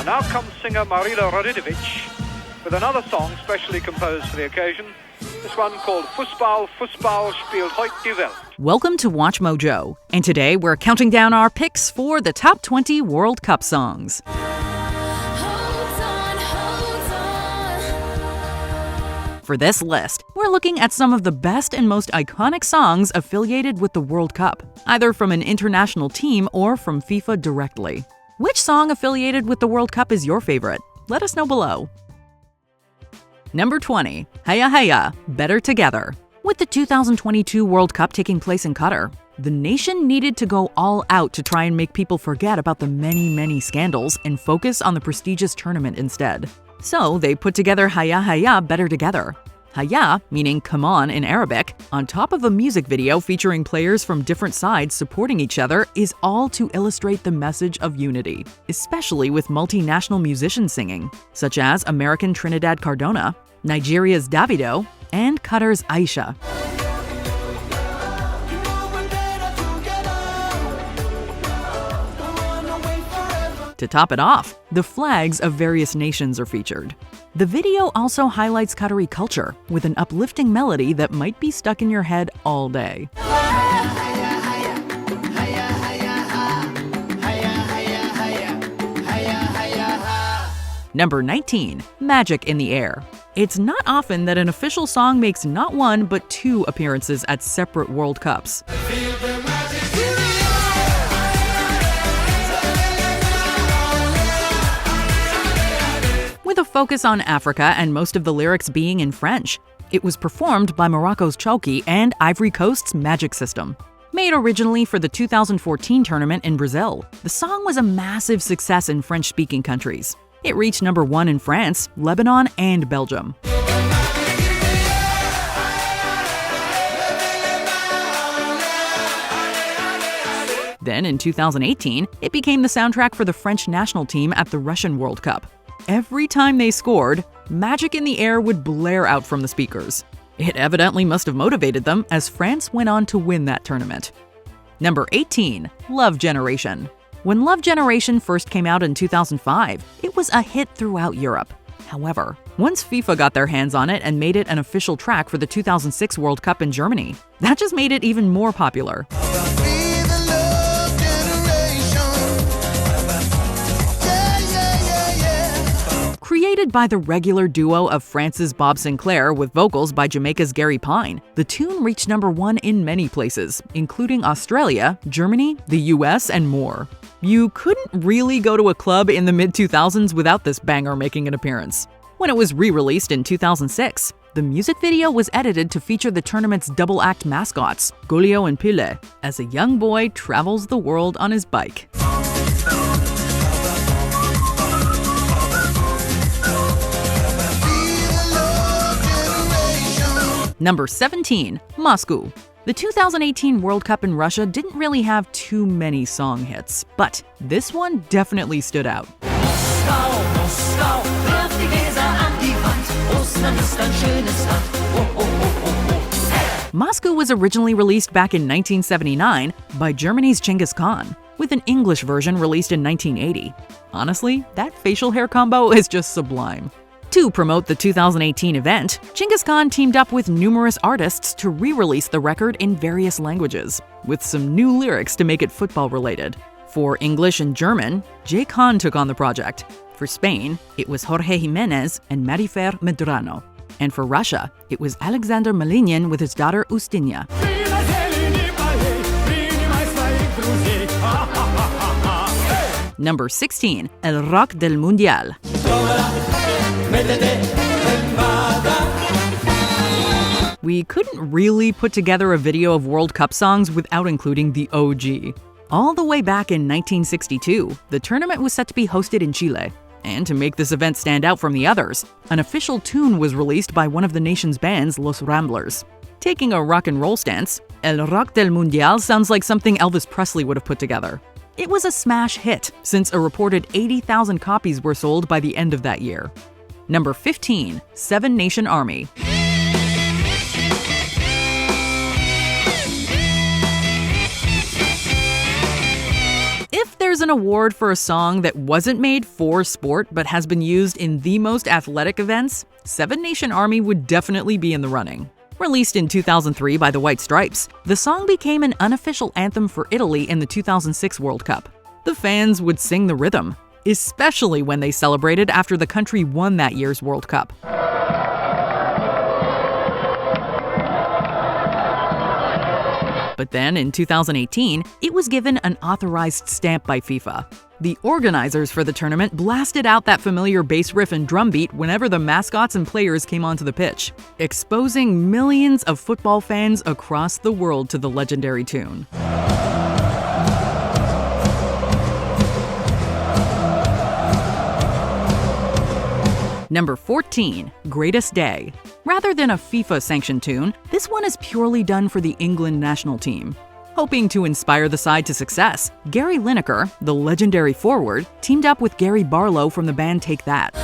now comes singer Marila Radidovic with another song specially composed for the occasion, this one called Fußball, Fußball spielt heute die Welt. Welcome to Watch Mojo, and today we're counting down our picks for the top 20 World Cup songs. For this list, we're looking at some of the best and most iconic songs affiliated with the World Cup, either from an international team or from FIFA directly. Which song affiliated with the World Cup is your favorite? Let us know below. Number 20, Haya Haya, Better Together. With the 2022 World Cup taking place in Qatar, the nation needed to go all out to try and make people forget about the many scandals and focus on the prestigious tournament instead. So they put together Haya Haya, Better Together. Haya, meaning come on in Arabic, on top of a music video featuring players from different sides supporting each other, is all to illustrate the message of unity, especially with multinational musicians singing, such as American Trinidad Cardona, Nigeria's Davido, and Qatar's Aisha. To top it off, the flags of various nations are featured. The video also highlights Qatari culture with an uplifting melody that might be stuck in your head all day. Number 19, Magic in the Air. It's not often that an official song makes not one but two appearances at separate World Cups. With a focus on Africa and most of the lyrics being in French. It was performed by Morocco's Chouki and Ivory Coast's Magic System. Made originally for the 2014 tournament in Brazil, the song was a massive success in French-speaking countries. It reached number 1 in France, Lebanon, and Belgium. Then in 2018, it became the soundtrack for the French national team at the Russian World Cup. Every time they scored, Magic in the Air would blare out from the speakers. It evidently must have motivated them, as France went on to win that tournament. Number 18, Love Generation. When Love Generation first came out in 2005, it was a hit throughout Europe. However, once FIFA got their hands on it and made it an official track for the 2006 World Cup in Germany, that just made it even more popular. Created by the regular duo of France's Bob Sinclair with vocals by Jamaica's Gary Pine, the tune reached number 1 in many places, including Australia, Germany, the US, and more. You couldn't really go to a club in the mid-2000s without this banger making an appearance. When it was re-released in 2006, the music video was edited to feature the tournament's double-act mascots, Golio and Pile, as a young boy travels the world on his bike. Number 17, Moscow. The 2018 World Cup in Russia didn't really have too many song hits, but this one definitely stood out. Moscow was originally released back in 1979 by Germany's Genghis Khan, with an English version released in 1980. Honestly, that facial hair combo is just sublime. To promote the 2018 event, Genghis Khan teamed up with numerous artists to re-release the record in various languages, with some new lyrics to make it football-related. For English and German, Jay Khan took on the project. For Spain, it was Jorge Jimenez and Marifer Medrano. And for Russia, it was Alexander Malinin with his daughter Ustinya. Number 16, El Rock del Mundial. We couldn't really put together a video of World Cup songs without including the OG. All the way back in 1962, the tournament was set to be hosted in Chile. And to make this event stand out from the others, an official tune was released by one of the nation's bands, Los Ramblers. Taking a rock and roll stance, El Rock del Mundial sounds like something Elvis Presley would have put together. It was a smash hit, since a reported 80,000 copies were sold by the end of that year. Number 15, Seven Nation Army. If there's an award for a song that wasn't made for sport but has been used in the most athletic events, Seven Nation Army would definitely be in the running. Released in 2003 by the White Stripes, the song became an unofficial anthem for Italy in the 2006 World Cup. The fans would sing the rhythm, especially when they celebrated after the country won that year's World Cup. But then, in 2018, it was given an authorized stamp by FIFA. The organizers for the tournament blasted out that familiar bass riff and drum beat whenever the mascots and players came onto the pitch, exposing millions of football fans across the world to the legendary tune. Number 14, Greatest Day. Rather than a FIFA-sanctioned tune, this one is purely done for the England national team. Hoping to inspire the side to success, Gary Lineker, the legendary forward, teamed up with Gary Barlow from the band Take That.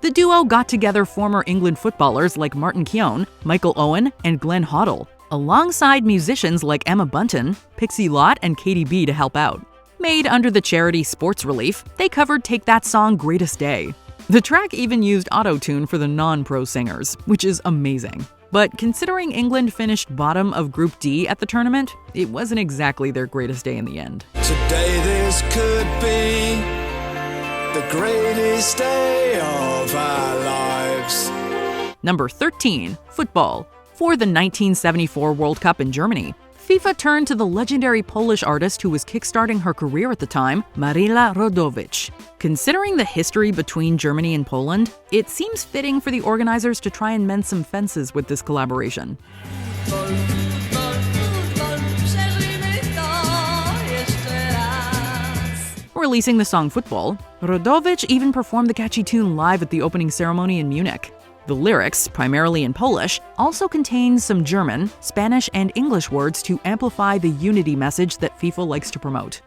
The duo got together former England footballers like Martin Keown, Michael Owen, and Glenn Hoddle, alongside musicians like Emma Bunton, Pixie Lott, and Katie B to help out. Made under the charity Sports Relief, they covered Take That song Greatest Day. The track even used auto-tune for the non-pro singers, which is amazing. But considering England finished bottom of Group D at the tournament, it wasn't exactly their greatest day in the end. Today this could be the greatest day of our lives. Number 13, Football. For the 1974 World Cup in Germany, FIFA turned to the legendary Polish artist who was kickstarting her career at the time, Maryla Rodowicz. Considering the history between Germany and Poland, it seems fitting for the organizers to try and mend some fences with this collaboration. Releasing the song Football, Rodowicz even performed the catchy tune live at the opening ceremony in Munich. The lyrics, primarily in Polish, also contain some German, Spanish, and English words to amplify the unity message that FIFA likes to promote.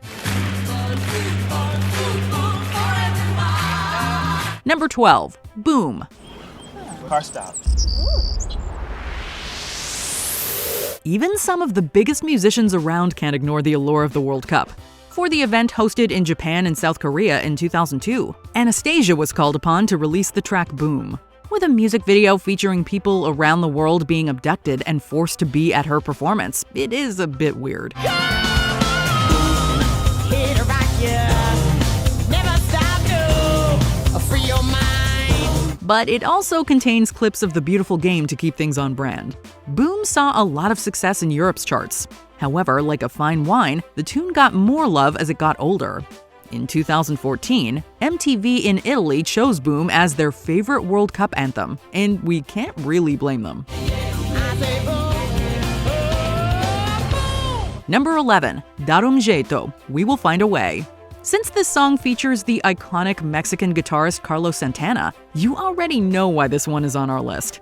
Number 12, Boom. Car stop. Even some of the biggest musicians around can't ignore the allure of the World Cup. For the event hosted in Japan and South Korea in 2002, Anastasia was called upon to release the track Boom. With a music video featuring people around the world being abducted and forced to be at her performance, it is a bit weird. But it also contains clips of the beautiful game to keep things on brand. Boom saw a lot of success in Europe's charts. However, like a fine wine, the tune got more love as it got older. In 2014, MTV in Italy chose Boom as their favorite World Cup anthem, and we can't really blame them. Number 11, Darum Jeito, We Will Find a Way. Since this song features the iconic Mexican guitarist Carlos Santana, you already know why this one is on our list.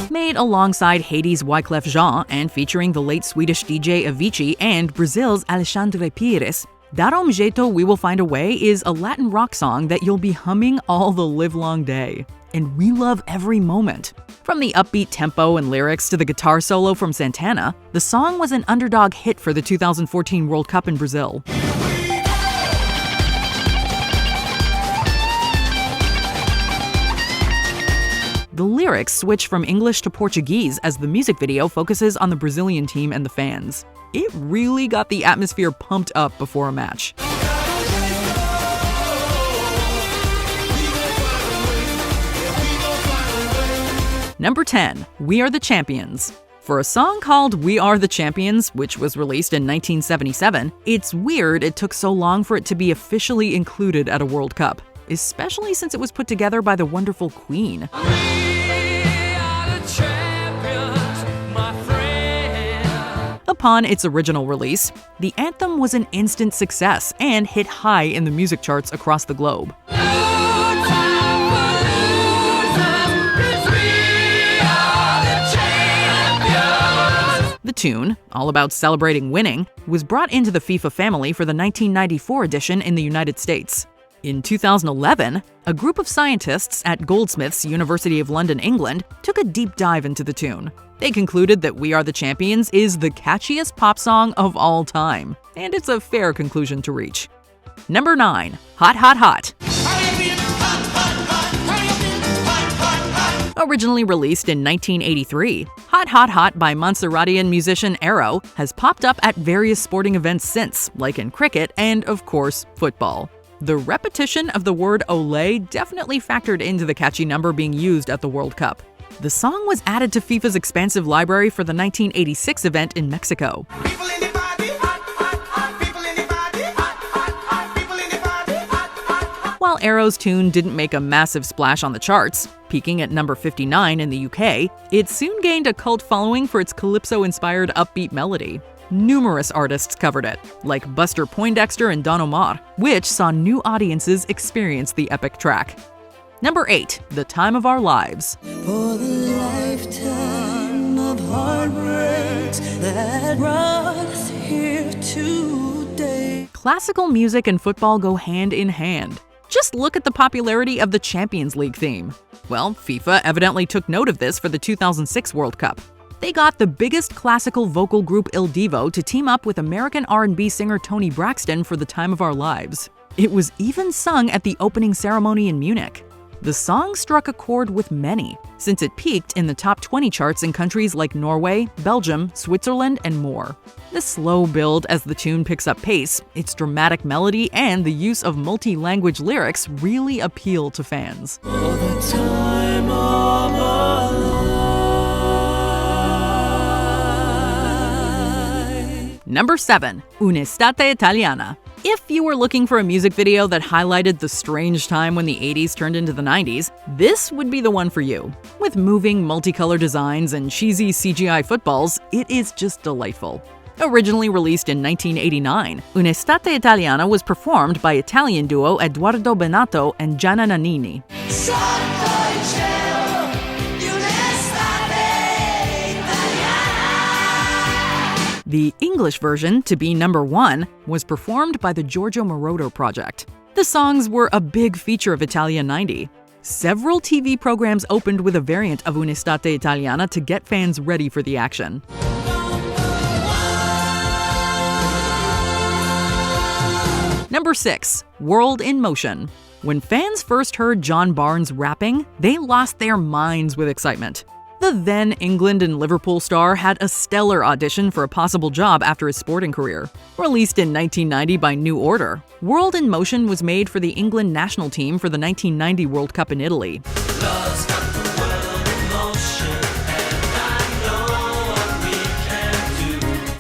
Made alongside Haiti's Wyclef Jean and featuring the late Swedish DJ Avicii and Brazil's Alexandre Pires, Darum Jeito We Will Find a Way is a Latin rock song that you'll be humming all the livelong day. And we love every moment. From the upbeat tempo and lyrics to the guitar solo from Santana, the song was an underdog hit for the 2014 World Cup in Brazil. The lyrics switch from English to Portuguese as the music video focuses on the Brazilian team and the fans. It really got the atmosphere pumped up before a match. Number 10, We Are the Champions. For a song called We Are the Champions, which was released in 1977, it's weird it took so long for it to be officially included at a World Cup, especially since it was put together by the wonderful Queen. Upon its original release, the anthem was an instant success and hit high in the music charts across the globe. The tune, all about celebrating winning, was brought into the FIFA family for the 1994 edition in the United States. In 2011, a group of scientists at Goldsmiths, University of London, England, took a deep dive into the tune. They concluded that We Are the Champions is the catchiest pop song of all time, and it's a fair conclusion to reach. Number 9. Hot Hot Hot. Originally released in 1983, Hot Hot Hot by Montserratian musician Arrow has popped up at various sporting events since, like in cricket and, of course, football. The repetition of the word Olé definitely factored into the catchy number being used at the World Cup. The song was added to FIFA's expansive library for the 1986 event in Mexico. While Arrow's tune didn't make a massive splash on the charts, peaking at number 59 in the UK, it soon gained a cult following for its calypso-inspired upbeat melody. Numerous artists covered it, like Buster Poindexter and Don Omar, which saw new audiences experience the epic track. Number 8. The Time of Our Lives. For the lifetime of heartbreaks that brought us here today. Classical music and football go hand in hand. Just look at the popularity of the Champions League theme. Well, FIFA evidently took note of this for the 2006 World Cup. They got the biggest classical vocal group Il Divo to team up with American R&B singer Toni Braxton for The Time of Our Lives. It was even sung at the opening ceremony in Munich. The song struck a chord with many, since it peaked in the top 20 charts in countries like Norway, Belgium, Switzerland, and more. The slow build as the tune picks up pace, its dramatic melody, and the use of multi-language lyrics really appeal to fans. For the time of our life. Number 7. Un'estate italiana. If you were looking for a music video that highlighted the strange time when the 80s turned into the 90s, this would be the one for you. With moving, multicolor designs and cheesy CGI footballs, it is just delightful. Originally released in 1989, Un'estate italiana was performed by Italian duo Edoardo Bennato and Gianna Nannini. The English version, to be number 1, was performed by the Giorgio Moroder Project. The songs were a big feature of Italia 90. Several TV programs opened with a variant of Un'estate italiana to get fans ready for the action. Number 6. World in Motion. When fans first heard John Barnes rapping, they lost their minds with excitement. The then England and Liverpool star had a stellar audition for a possible job after his sporting career. Released in 1990 by New Order, World in Motion was made for the England national team for the 1990 World Cup in Italy.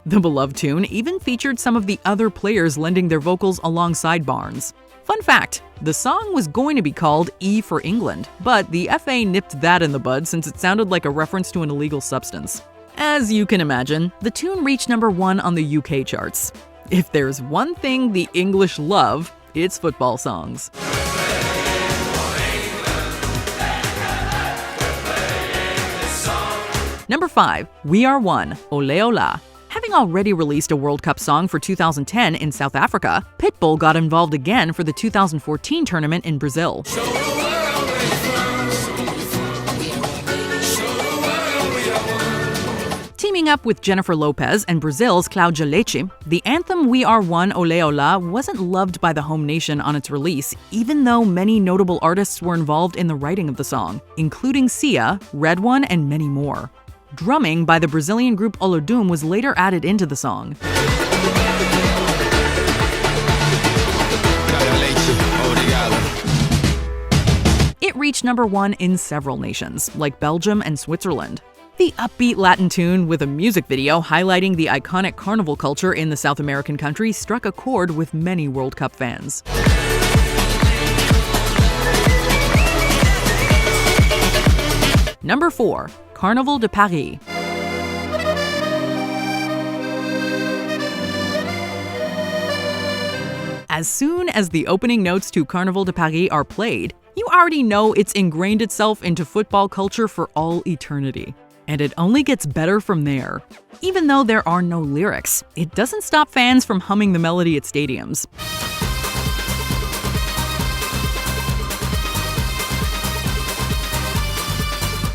The beloved tune even featured some of the other players lending their vocals alongside Barnes. Fun fact, the song was going to be called E for England, but the FA nipped that in the bud since it sounded like a reference to an illegal substance. As you can imagine, the tune reached number 1 on the UK charts. If there's one thing the English love, it's football songs. Number 5. We Are One, Ole Ola. Having already released a World Cup song for 2010 in South Africa, Pitbull got involved again for the 2014 tournament in Brazil. Teaming up with Jennifer Lopez and Brazil's Cláudia Leite, the anthem We Are One Ole Ola wasn't loved by the home nation on its release, even though many notable artists were involved in the writing of the song, including Sia, Red One, and many more. Drumming by the Brazilian group Olodum was later added into the song. It reached number 1 in several nations, like Belgium and Switzerland. The upbeat Latin tune with a music video highlighting the iconic carnival culture in the South American country struck a chord with many World Cup fans. Number 4. Carnaval de Paris. As soon as the opening notes to Carnaval de Paris are played, you already know it's ingrained itself into football culture for all eternity. And it only gets better from there. Even though there are no lyrics, it doesn't stop fans from humming the melody at stadiums.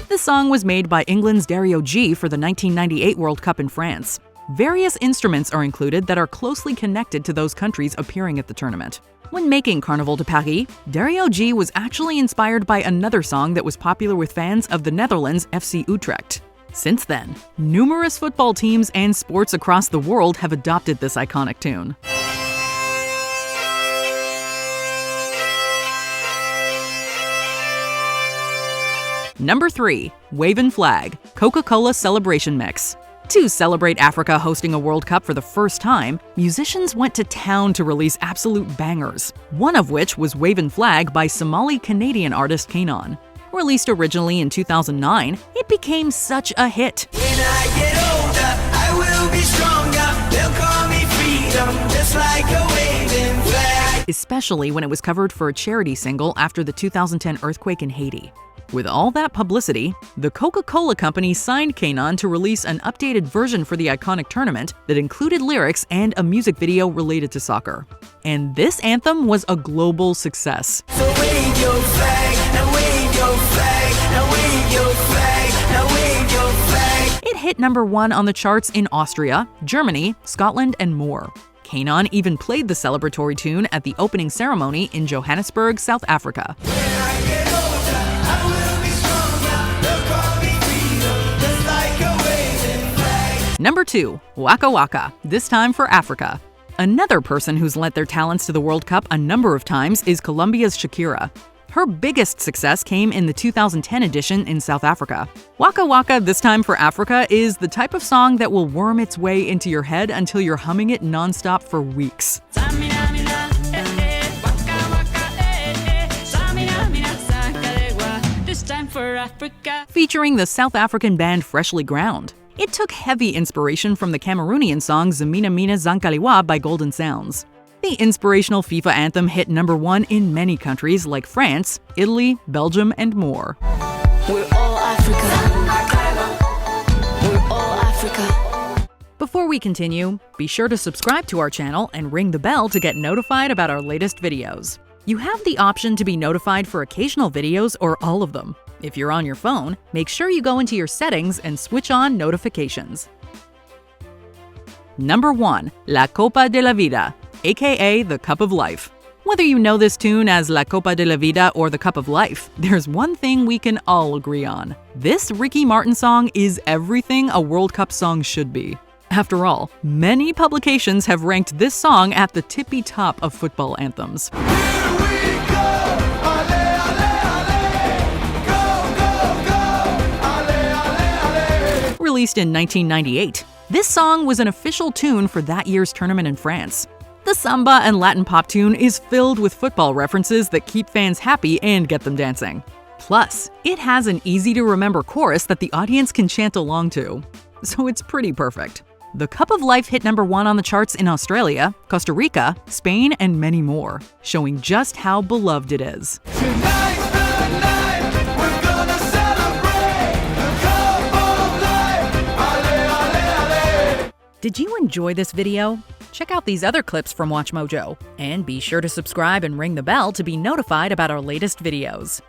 This song was made by England's Dario G for the 1998 World Cup in France. Various instruments are included that are closely connected to those countries appearing at the tournament. When making Carnaval de Paris, Dario G was actually inspired by another song that was popular with fans of the Netherlands FC Utrecht. Since then, numerous football teams and sports across the world have adopted this iconic tune. Number 3. Wavin' Flag, Coca-Cola Celebration Mix. To celebrate Africa hosting a World Cup for the first time, musicians went to town to release absolute bangers, one of which was Wavin' Flag by Somali-Canadian artist Kanon. Released originally in 2009, it became such a hit. When I get older, I will be stronger. They'll call me freedom, just like a waving flag. Especially when it was covered for a charity single after the 2010 earthquake in Haiti. With all that publicity, the Coca-Cola company signed Kanon to release an updated version for the iconic tournament that included lyrics and a music video related to soccer. And this anthem was a global success. So wave your flag, now wave your flag, now wave your flag, now wave your flag. It hit number 1 on the charts in Austria, Germany, Scotland, and more. Kanon even played the celebratory tune at the opening ceremony in Johannesburg, South Africa. Number 2. Waka Waka, this time for Africa. Another person who's lent their talents to the World Cup a number of times is Colombia's Shakira. Her biggest success came in the 2010 edition in South Africa. Waka Waka, this time for Africa, is the type of song that will worm its way into your head until you're humming it nonstop for weeks. This time for Africa. Featuring the South African band Freshly Ground. It took heavy inspiration from the Cameroonian song Zamina Mina Zankaliwa by Golden Sounds. The inspirational FIFA anthem hit number 1 in many countries like France, Italy, Belgium, and more. We're all Africa. We're all Africa. Before we continue, be sure to subscribe to our channel and ring the bell to get notified about our latest videos. You have the option to be notified for occasional videos or all of them. If you're on your phone, make sure you go into your settings and switch on notifications. Number 1. La Copa de la Vida, aka the Cup of Life. Whether you know this tune as La Copa de la Vida or the Cup of Life, there's one thing we can all agree on. This Ricky Martin song is everything a World Cup song should be. After all, many publications have ranked this song at the tippy top of football anthems. Released in 1998, this song was an official tune for that year's tournament in France. The samba and Latin pop tune is filled with football references that keep fans happy and get them dancing. Plus, it has an easy-to-remember chorus that the audience can chant along to. So it's pretty perfect. The Cup of Life hit number 1 on the charts in Australia, Costa Rica, Spain, and many more, showing just how beloved it is. Did you enjoy this video? Check out these other clips from WatchMojo, and be sure to subscribe and ring the bell to be notified about our latest videos.